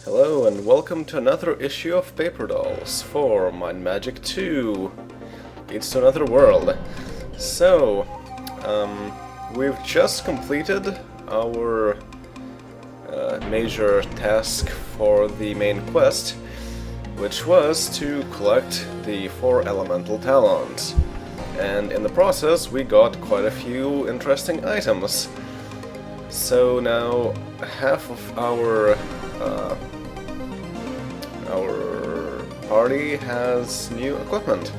Hello and welcome to another issue of Paperdolls for MM2 Leads to Another World. So, we've just completed our major task for the main quest, which was to collect the 4 elemental talons. And in the process we got quite a few interesting items. So now half of our party has new equipment.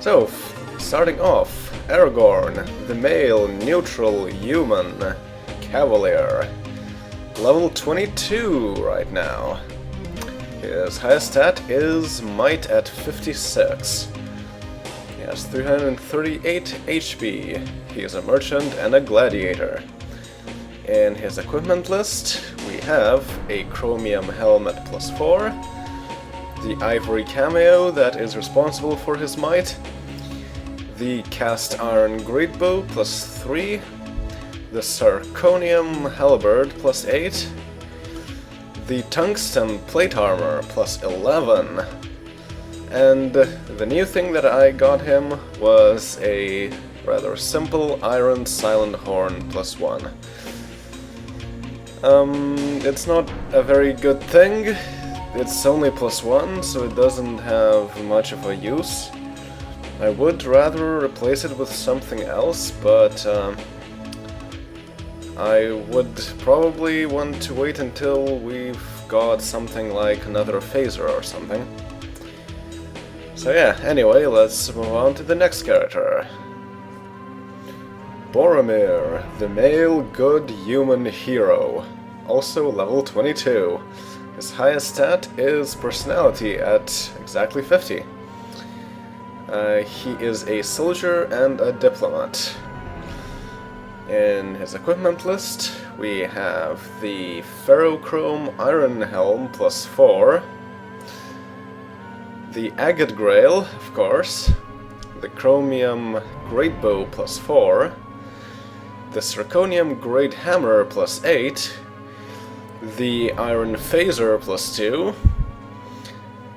So, starting off, Aragorn, the male neutral human cavalier, level 22 right now. His highest stat is might at 56. He has 338 HP. He is a merchant and a gladiator. In his equipment list, we have a chromium helmet +4, the ivory cameo that is responsible for his might, the cast iron greatbow +3, the zirconium halberd +8, the tungsten plate armor +11, and the new thing that I got him was a rather simple iron silent horn +1. It's not a very good thing. It's only +1, so it doesn't have much of a use. I would rather replace it with something else, but I would probably want to wait until we've got something like another phaser or something. So yeah, anyway, let's move on to the next character. Boromir, the male good human hero, also level 22. His highest stat is personality at exactly 50. He is a soldier and a diplomat. In his equipment list, we have the ferrochrome iron helm +4, the agate grail, of course, the chromium greatbow +4, the zirconium great hammer +8, the iron phaser +2,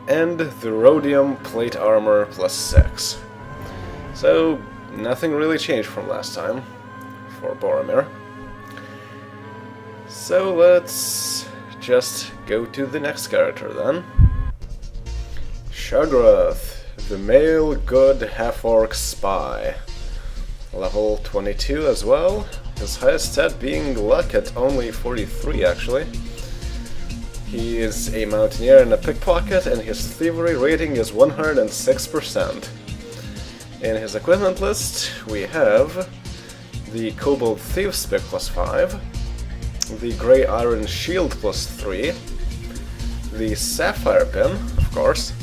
and the rhodium plate armor +6. So nothing really changed from last time for Boromir. So let's just go to the next character then. Shaggoth, the male good half-orc spy, level 22 as well. His highest stat being luck at only 43 actually. He is a mountaineer and a pickpocket, and his thievery rating is 106%. In his equipment list, we have the Kobold Thieves Pick +5, the Grey Iron Shield +3, the Sapphire Pin, of course,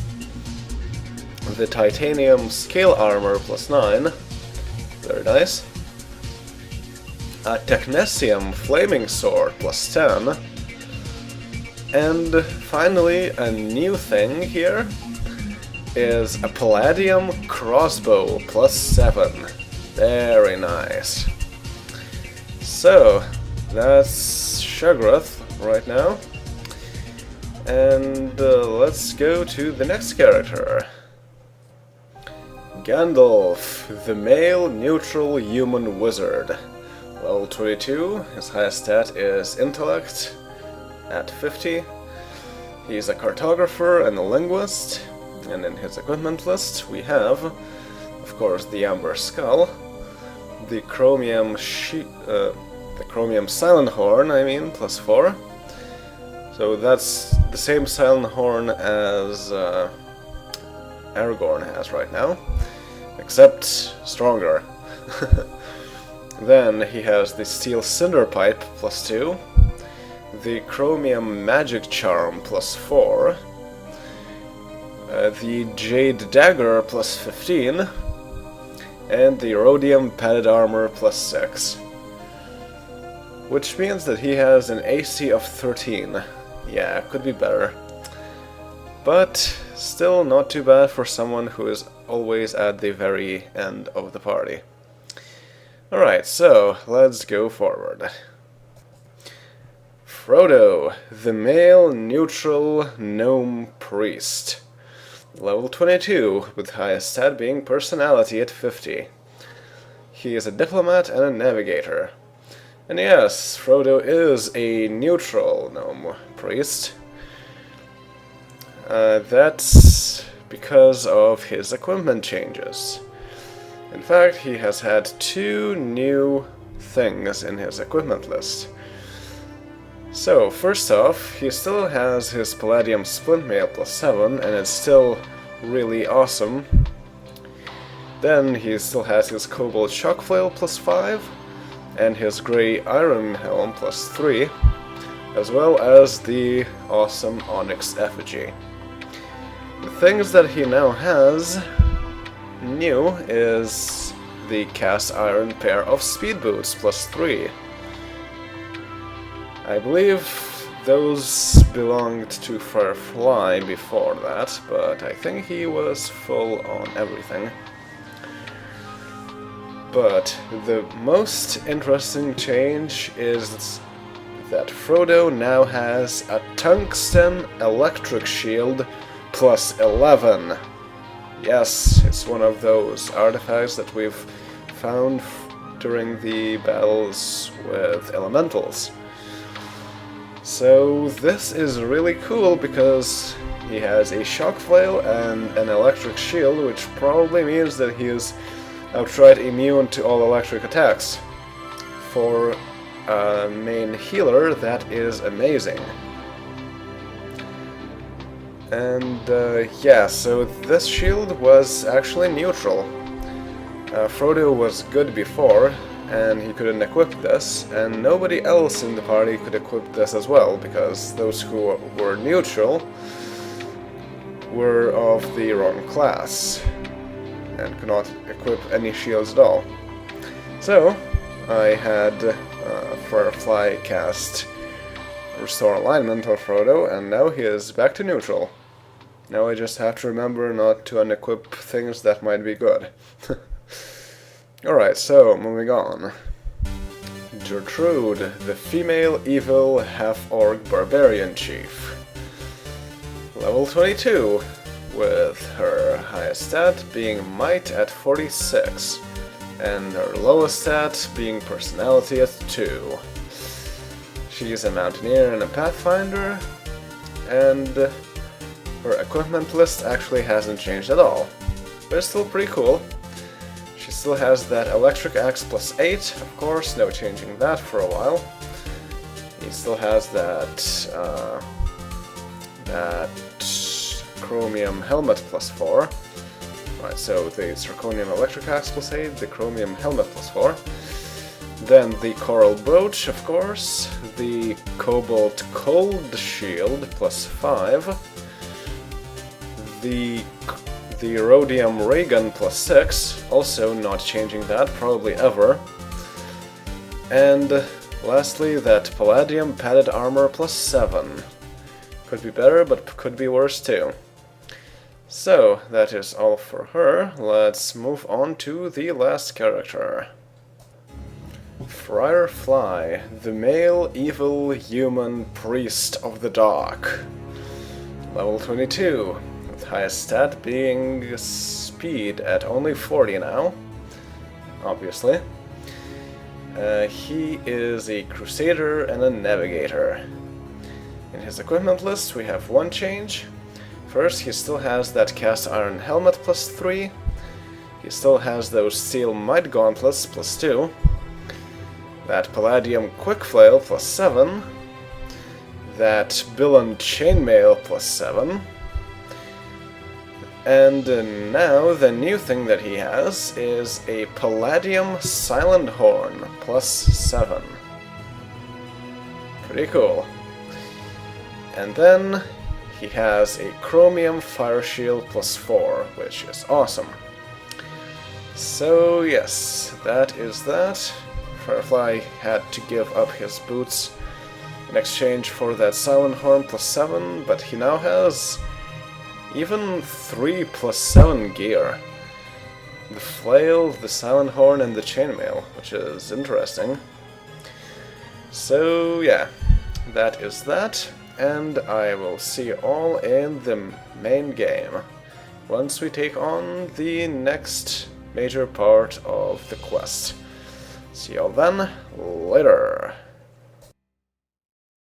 the Titanium Scale Armor +9, very nice, a Technetium Flaming Sword +10, and finally a new thing here is a Palladium Crossbow +7. Very nice. So, that's Shaggoth right now. And let's go to the next character. Gandalf, the male neutral human wizard. Level 22, his highest stat is intellect at 50. He's a cartographer and a linguist. And in his equipment list we have, of course, the amber skull, the chromium silent horn, +4. So that's the same silent horn as Aragorn has right now, except stronger. Then he has the steel cinder pipe +2, the chromium magic charm +4, the jade dagger +15, and the rhodium padded armor +6. Which means that he has an AC of 13. Yeah, could be better. But still not too bad for someone who is always at the very end of the party. Alright, so let's go forward. Frodo, the male neutral gnome priest. Level 22, with highest stat being personality at 50. He is a diplomat and a navigator. And yes, Frodo is a neutral gnome priest. That's because of his equipment changes. In fact, he has had 2 new things in his equipment list. So, first off, he still has his Palladium Splint Mail plus 7, and it's still really awesome. Then he still has his Cobalt Shock Flail plus 5, and his Grey Iron Helm plus 3, as well as the awesome Onyx Effigy. The things that he now has new is the Cast Iron pair of Speed Boots plus 3. I believe those belonged to Firefly before that, but I think he was full on everything. But the most interesting change is that Frodo now has a Tungsten Electric Shield plus 11. Yes, it's one of those artifacts that we've found during the battles with elementals. So this is really cool because he has a shock flail and an electric shield, which probably means that he is outright immune to all electric attacks. For a main healer, that is amazing. And yeah, so this shield was actually neutral. Frodo was good before, and he couldn't equip this, and nobody else in the party could equip this as well, because those who were neutral were of the wrong class, and could not equip any shields at all. So, I had Firefly cast Restore Alignment on Frodo, and now he is back to neutral. Now I just have to remember not to unequip things that might be good. Alright, so, moving on. Gertrude, the female evil half-orc barbarian chief. Level 22, with her highest stat being might at 46, and her lowest stat being personality at 2. She's a mountaineer and a pathfinder, and her equipment list actually hasn't changed at all, but it's still pretty cool. She still has that electric axe plus 8, of course, no changing that for a while. He still has that chromium helmet plus 4. Right, so the zirconium electric axe plus 8, the chromium helmet plus 4. Then the coral brooch, of course, the cobalt cold shield plus 5, the rhodium ray gun plus 6, also not changing that, probably ever. And lastly, that palladium padded armor plus 7. Could be better, but could be worse too. So, that is all for her. Let's move on to the last character. Firefly, the male evil human priest of the dark. Level 22. Highest stat being speed at only 40 now, obviously. He is a crusader and a navigator. In his equipment list we have 1 change. First, he still has that cast iron helmet plus 3. He still has those steel might gauntlets plus 2. That palladium quick flail plus 7. That Billen chainmail plus 7. And now the new thing that he has is a Palladium Silent Horn plus 7. Pretty cool. And then he has a Chromium Fire Shield plus 4, which is awesome. So yes, that is that. Firefly had to give up his boots in exchange for that Silent Horn plus 7, but he now has even 3 plus 7 gear. The flail, the silent horn, and the chainmail, which is interesting. So yeah, that is that, and I will see you all in the main game, once we take on the next major part of the quest. See y'all then, later!